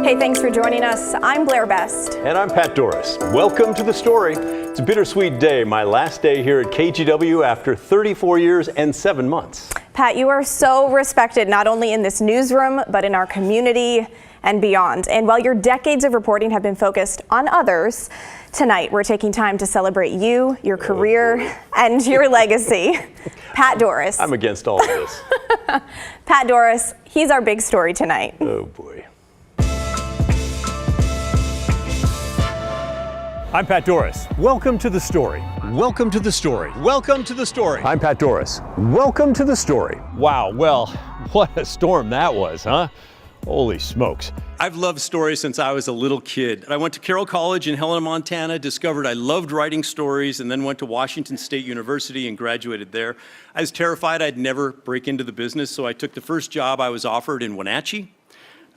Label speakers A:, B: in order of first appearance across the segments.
A: Hey, thanks for joining us. I'm Blair Best.
B: And I'm Pat Dooris. Welcome to The Story. It's a bittersweet day, my last day here at KGW after 34 years and 7 months.
A: Pat, you are so respected not only in this newsroom, but in our community and beyond. And while your decades of reporting have been focused on others, tonight we're taking time to celebrate you, your career, and your legacy. Pat Dooris.
B: I'm against all of this.
A: Pat Dooris, he's our big story tonight.
B: Oh boy.
C: I'm Pat Dooris. Welcome to The Story.
D: Welcome to The Story. Welcome to The Story.
C: I'm Pat Dooris. Welcome to The Story.
D: Wow, well, what a storm that was, huh? Holy smokes.
E: I've loved stories since I was a little kid. I went to Carroll College in Helena, Montana, discovered I loved writing stories, and then went to Washington State University and graduated there. I was terrified I'd never break into the business, so I took the first job I was offered in Wenatchee.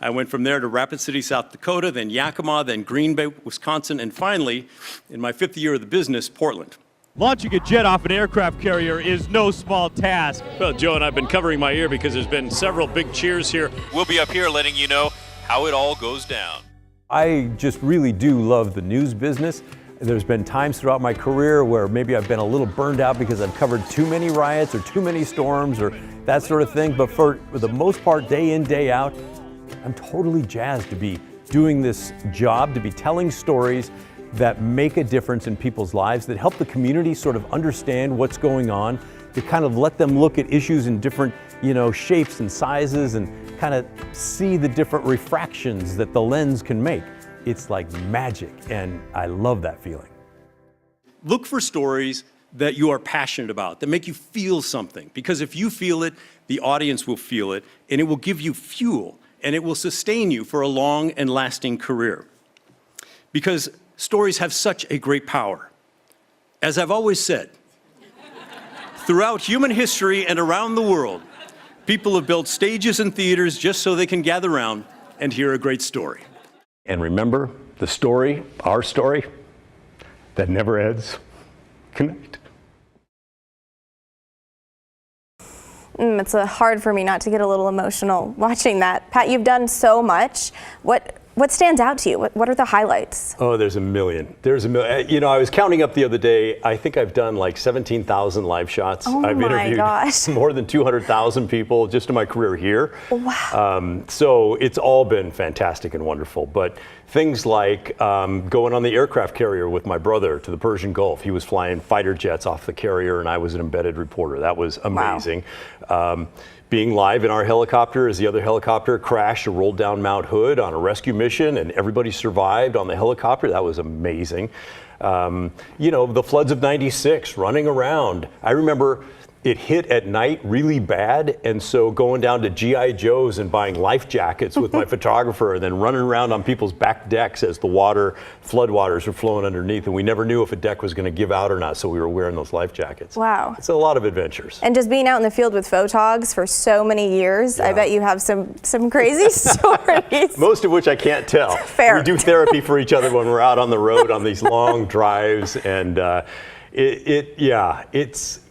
E: I went from there to Rapid City, South Dakota, then Yakima, then Green Bay, Wisconsin, and finally, in my 5th year of the business, Portland.
F: Launching a jet off an aircraft carrier is no small task.
G: Well, Joe and I have been covering my ear because there's been several big cheers here. We'll be up here letting you know how it all goes down.
C: I just really do love the news business. There's been times throughout my career where maybe I've been a little burned out because I've covered too many riots or too many storms or that sort of thing. But for the most part, day in, day out, I'm totally jazzed to be doing this job, to be telling stories that make a difference in people's lives, that help the community sort of understand what's going on, to kind of let them look at issues in different, shapes and sizes and kind of see the different refractions that the lens can make. It's like magic, and I love that feeling.
E: Look for stories that you are passionate about, that make you feel something. Because if you feel it, the audience will feel it, and it will give you fuel, and it will sustain you for a long and lasting career. Because stories have such a great power. As I've always said, throughout human history and around the world, people have built stages and theaters just so they can gather around and hear a great story.
B: And remember, the story, our story, that never ends. Good night.
A: It's hard for me not to get a little emotional watching that. Pat, you've done so much. What stands out to you? What are the highlights?
B: Oh, there's a million. I was counting up the other day. I think I've done like 17,000 live shots. I've interviewed more than 200,000 people just in my career here.
A: Wow.
B: So it's all been fantastic and wonderful. But things like going on the aircraft carrier with my brother to the Persian Gulf. He was flying fighter jets off the carrier, and I was an embedded reporter. That was amazing. Wow. Being live in our helicopter as the other helicopter crashed or rolled down Mount Hood on a rescue mission, and everybody survived on the helicopter. That was amazing. The floods of '96, running around. I remember it hit at night really bad, and so going down to G.I. Joe's and buying life jackets with my photographer, and then running around on people's back decks as the floodwaters were flowing underneath, and we never knew if a deck was going to give out or not, so we were wearing those life jackets.
A: Wow.
B: It's a lot of adventures.
A: And just being out in the field with photogs for so many years, yeah. I bet you have some crazy stories.
B: Most of which I can't tell.
A: Fair.
B: We do therapy for each other when we're out on the road on these long drives, and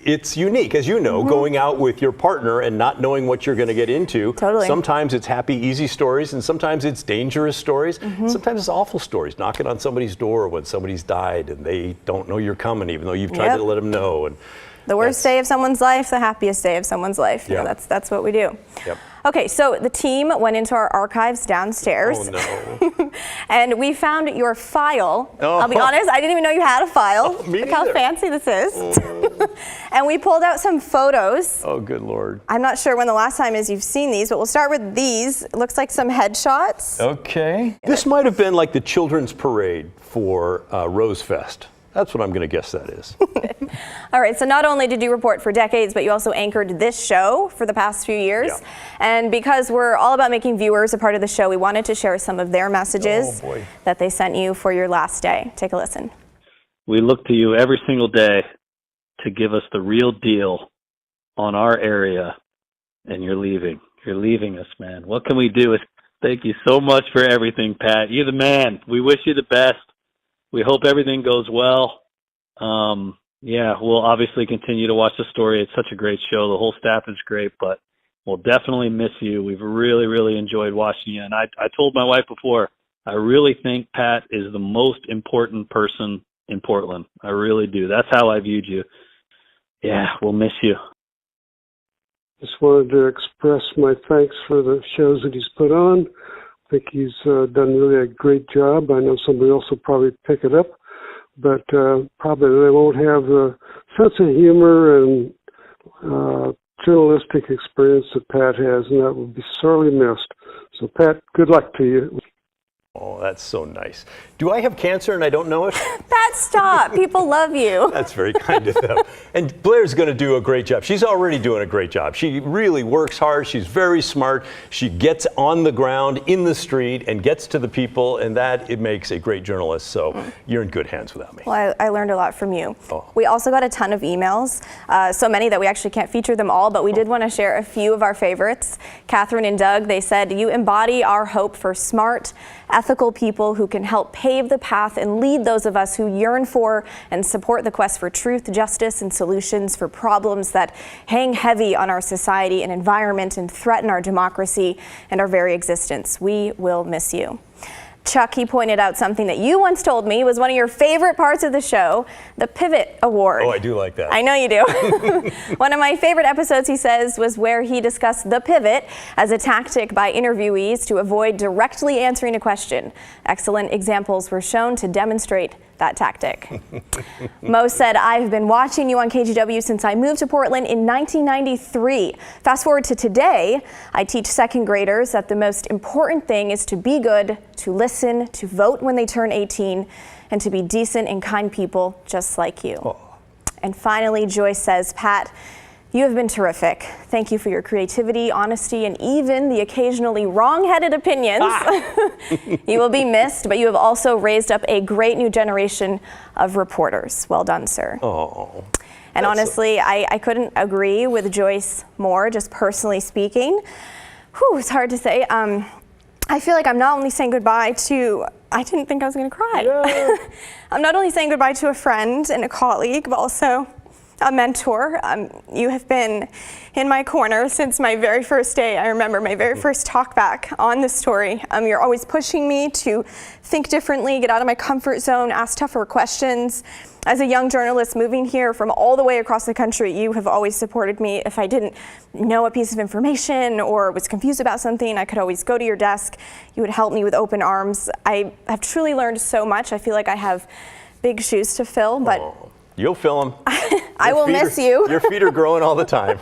B: it's unique, as you know, going out with your partner and not knowing what you're going to get into.
A: Totally.
B: Sometimes it's happy, easy stories, and sometimes it's dangerous stories. Sometimes it's awful stories, knocking on somebody's door when somebody's died and they don't know you're coming, even though you've tried to let them know. And
A: the worst day of someone's life, the happiest day of someone's life.
B: Yeah.
A: That's what we do.
B: Yep.
A: Okay, so the team went into our archives downstairs.
B: Oh, no.
A: And we found your file.
B: Oh.
A: I'll be honest, I didn't even know you had a file.
B: Oh, me
A: Look how
B: neither.
A: fancy this is. And we pulled out some photos.
B: Oh, good Lord.
A: I'm not sure when the last time is you've seen these, but we'll start with these. It looks like some headshots.
B: Okay. This might have been like the children's parade for Rose Fest. That's what I'm going to guess that is.
A: All right, so not only did you report for decades, but you also anchored this show for the past few years.
B: Yeah.
A: And because we're all about making viewers a part of the show, we wanted to share some of their messages that they sent you for your last day. Take a listen.
H: We look to you every single day to give us the real deal on our area, and you're leaving. You're leaving us, man. What can we do? Thank you so much for everything, Pat. You're the man. We wish you the best. We hope everything goes well. We'll obviously continue to watch the story. It's such a great show. The whole staff is great, but we'll definitely miss you. We've really, really enjoyed watching you. And I told my wife before, I really think Pat is the most important person in Portland. I really do. That's how I viewed you. Yeah, we'll miss you.
I: Just wanted to express my thanks for the shows that he's put on. I think he's done really a great job. I know somebody else will probably pick it up, but probably they won't have the sense of humor and journalistic experience that Pat has, and that will be sorely missed. So, Pat, good luck to you.
B: Oh, that's so nice. Do I have cancer and I don't know it?
A: Pat, stop. People love you.
B: That's very kind of them. And Blair's going to do a great job. She's already doing a great job. She really works hard. She's very smart. She gets on the ground, in the street, and gets to the people, and that it makes a great journalist. So you're in good hands without me.
A: Well, I learned a lot from you.
B: Oh.
A: We also got a ton of emails, so many that we actually can't feature them all, but we did want to share a few of our favorites. Catherine and Doug, they said, you embody our hope for smart, ethical people who can help pave the path and lead those of us who yearn for and support the quest for truth, justice, and solutions for problems that hang heavy on our society and environment and threaten our democracy and our very existence. We will miss you. Chuck, he pointed out something that you once told me was one of your favorite parts of the show, the Pivot Award.
B: Oh, I do like that.
A: I know you do. One of my favorite episodes, he says, was where he discussed the pivot as a tactic by interviewees to avoid directly answering a question. Excellent examples were shown to demonstrate that tactic. Mo said, I've been watching you on KGW since I moved to Portland in 1993. Fast forward to today, I teach second graders that the most important thing is to be good, to listen, to vote when they turn 18, and to be decent and kind people just like you. Oh. And finally, Joyce says, Pat, you have been terrific. Thank you for your creativity, honesty, and even the occasionally wrong-headed opinions. You will be missed, but you have also raised up a great new generation of reporters. Well done, sir.
B: Oh.
A: And honestly, I couldn't agree with Joyce more, just personally speaking. Whew, it's hard to say. I feel like I'm not only saying goodbye to, I didn't think I was going to cry. Yeah. I'm not only saying goodbye to a friend and a colleague, but also a mentor. You have been in my corner since my very first day. I remember my very first talk back on this story. You're always pushing me to think differently, get out of my comfort zone, ask tougher questions. As a young journalist moving here from all the way across the country, you have always supported me. If I didn't know a piece of information or was confused about something, I could always go to your desk. You would help me with open arms. I have truly learned so much. I feel like I have big shoes to fill, but
B: you'll fill them.
A: I will miss you.
B: Your feet are growing all the time.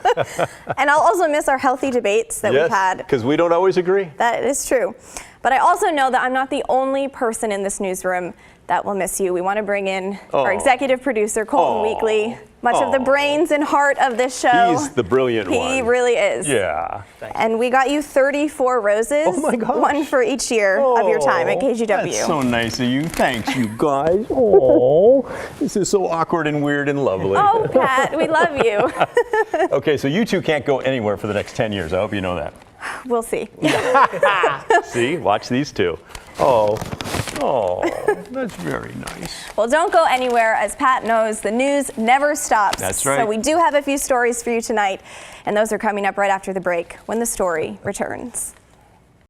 A: And I'll also miss our healthy debates that we've had.
B: Because we don't always agree.
A: That is true. But I also know that I'm not the only person in this newsroom that will miss you. We want to bring in our executive producer, Colton Weekly, much of the brains and heart of this show.
B: He's the brilliant one.
A: He really is.
B: Yeah.
A: And we got you 34 roses. Oh my gosh. One for each year of your time at KGW.
B: That's so nice of you. Thanks, you guys. Oh, this is so awkward and weird and lovely.
A: Oh, Pat, we love you.
B: Okay, so you two can't go anywhere for the next 10 years. I hope you know that.
A: We'll see.
B: See, watch these two. Oh, that's very nice.
A: Well, don't go anywhere. As Pat knows, the news never stops.
B: That's right.
A: So we do have a few stories for you tonight, and those are coming up right after the break when the story returns.